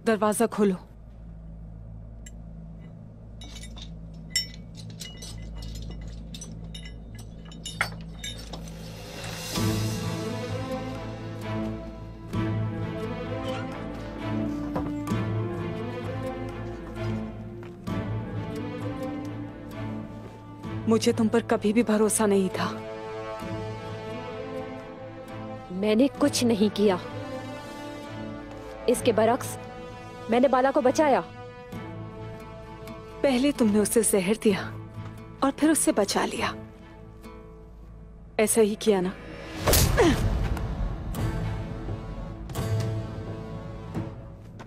दरवाजा खोलो। मुझे तुम पर कभी भी भरोसा नहीं था। मैंने कुछ नहीं किया। इसके बरक्स मैंने बाला को बचाया। पहले तुमने उसे जहर दिया और फिर उससे बचा लिया। ऐसा ही किया ना?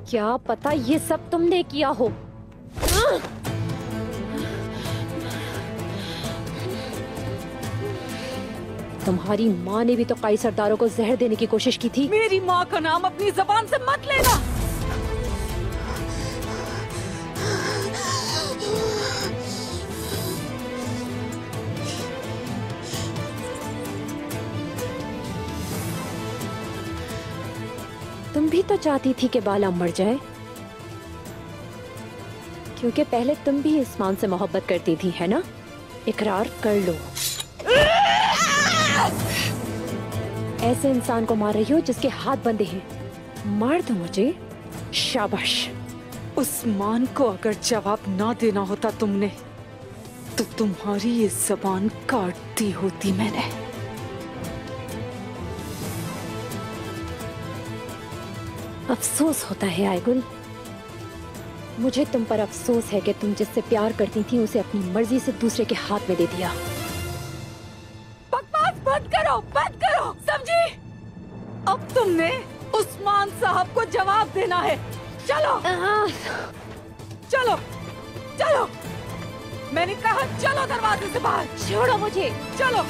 क्या पता ये सब तुमने किया हो। तुम्हारी माँ ने भी तो कई सरदारों को जहर देने की कोशिश की थी। मेरी माँ का नाम अपनी जबान से मत लेना। तुम भी तो चाहती थी कि बाला मर जाए, क्योंकि पहले तुम भी इस्मान से मोहब्बत करती थी, है ना? इकरार कर लो। ऐसे इंसान को मार रही हो जिसके हाथ बंधे हैं। मार दो मुझे। शाबाश। उस्मान को अगर जवाब ना देना होता तुमने, तो तुम्हारी ये जबान काट दी होती मैंने। अफसोस होता है आयगुल। मुझे तुम पर अफसोस है कि तुम जिससे प्यार करती थी उसे अपनी मर्जी से दूसरे के हाथ में दे दिया। बकवास बंद करो, बंद करो, समझी? अब तुमने उस्मान साहब को जवाब देना है। चलो चलो चलो, मैंने कहा चलो दरवाजे से बाहर। छोड़ो मुझे। चलो।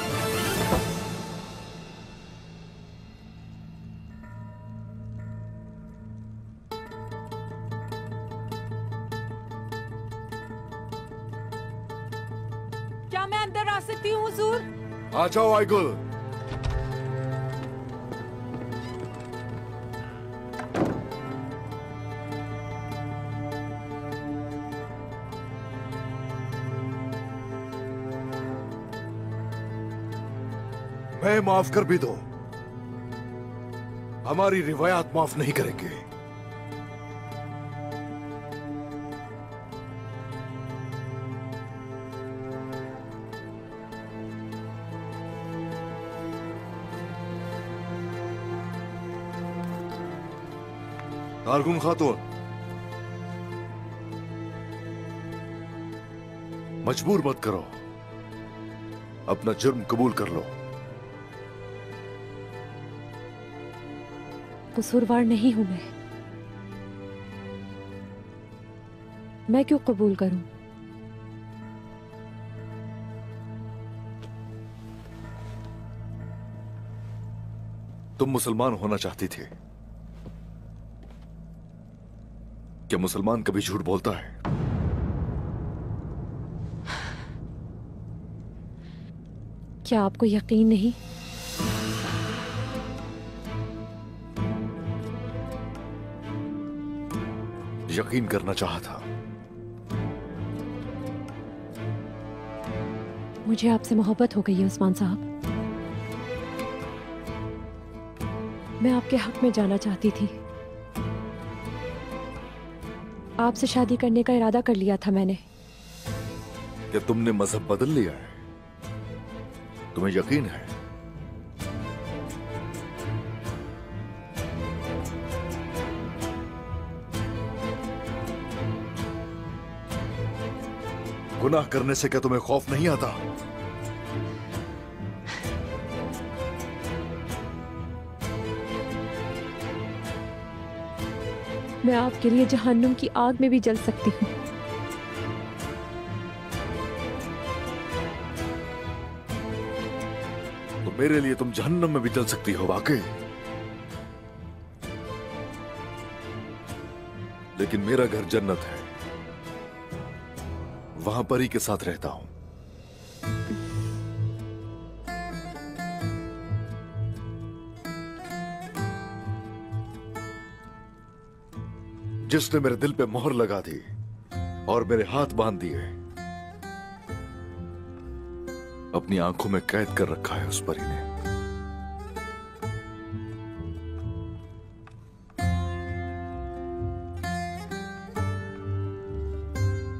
क्या मैं अंदर आ सकती हूँ हुजूर? आ जाओ आयगुल। मैं माफ कर भी दो, हमारी रिवायात माफ नहीं करेंगे। कारकुन खातून, मजबूर मत करो, अपना जुर्म कबूल कर लो। कसूरवार नहीं हूं मैं क्यों कबूल करूं? तुम मुसलमान होना चाहती थी। क्या मुसलमान कभी झूठ बोलता है? क्या आपको यकीन नहीं? यकीन करना चाहा था। मुझे आपसे मोहब्बत हो गई है उस्मान साहब। मैं आपके हक में जाना चाहती थी। आपसे शादी करने का इरादा कर लिया था मैंने। क्या तुमने मजहब बदल लिया है? तुम्हें यकीन है? गुनाह करने से क्या तुम्हें खौफ नहीं आता? मैं आपके लिए जहन्नुम की आग में भी जल सकती हूँ। तो मेरे लिए तुम जहन्नम में भी जल सकती हो वाकई। लेकिन मेरा घर जन्नत है, वहां परी के साथ रहता हूं। जिसने मेरे दिल पे मोहर लगा दी और मेरे हाथ बांध दिए, अपनी आंखों में कैद कर रखा है उस परी ने।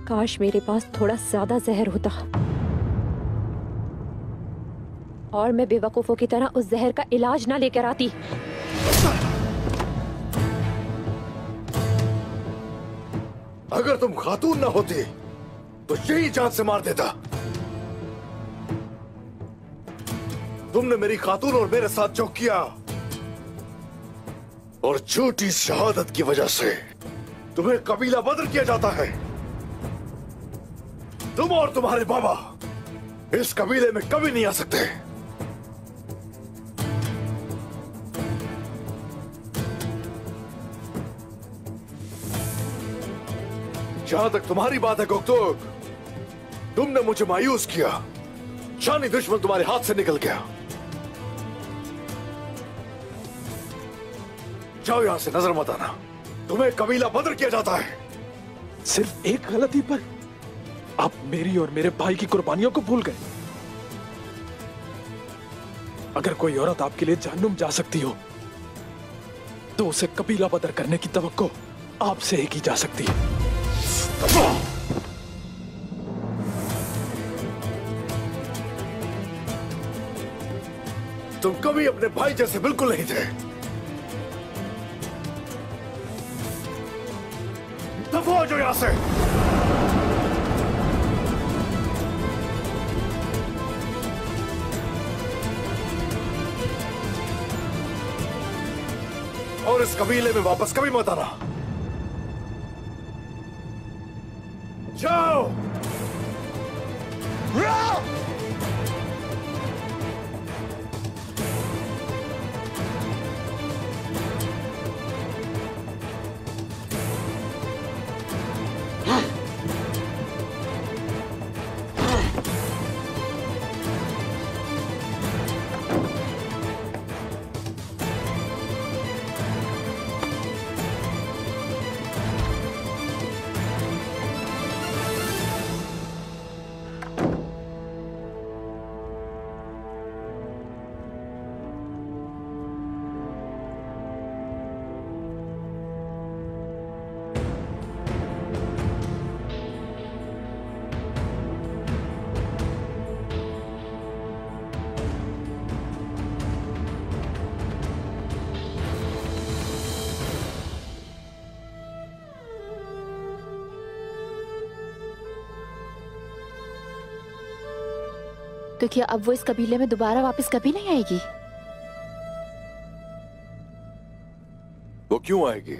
काश मेरे पास थोड़ा ज्यादा जहर होता और मैं बेवकूफों की तरह उस जहर का इलाज ना लेकर आती। अगर तुम खातून ना होती तो यही जान से मार देता। तुमने मेरी खातून और मेरे साथ जो किया, और झूठी शहादत की वजह से तुम्हें कबीला बदर किया जाता है। तुम और तुम्हारे बाबा इस कबीले में कभी नहीं आ सकते। जहां तक तुम्हारी बात है गुक्तुक, तुमने मुझे मायूस किया। जानी दुश्मन तुम्हारे हाथ से निकल गया। जाओ यहां से, नजर मत आना। तुम्हें कबीला बदर किया जाता है। सिर्फ एक गलती पर आप मेरी और मेरे भाई की कुर्बानियों को भूल गए। अगर कोई औरत आपके लिए जहन्नुम जा सकती हो तो उसे कबीला बदर करने की तवक्को आपसे ही की जा सकती है। तुम कभी अपने भाई जैसे बिल्कुल नहीं थे। दफा हो जाओ यहां से। और इस कबीले में वापस कभी मत आना। जाओ। तो क्या अब वो इस कबीले में दोबारा वापस कभी नहीं आएगी? वो क्यों आएगी?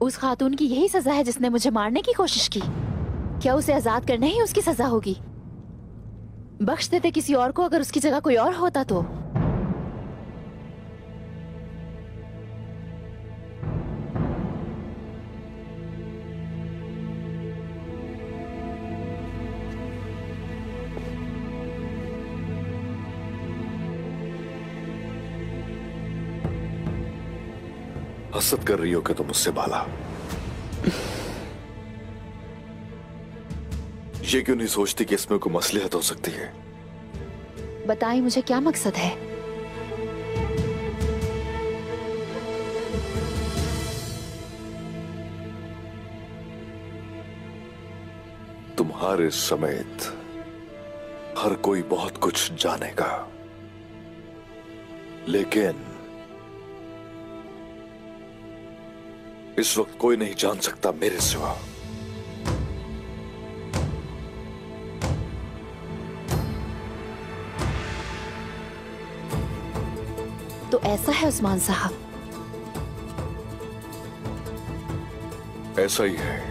उस खातून की यही सजा है जिसने मुझे मारने की कोशिश की। क्या उसे आजाद करना ही उसकी सजा होगी? बख्श देते किसी और को अगर उसकी जगह कोई और होता तो। हसद कर रही हो कि तुम मुझसे बाला। ये क्यों नहीं सोचती कि इसमें कोई मसलिहत हो सकती है? बताएं मुझे क्या मकसद है? तुम्हारे समेत हर कोई बहुत कुछ जानेगा, लेकिन इस वक्त कोई नहीं जान सकता मेरे सिवा। तो ऐसा है उस्मान साहब? ऐसा ही है।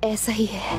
ऐसा ही है।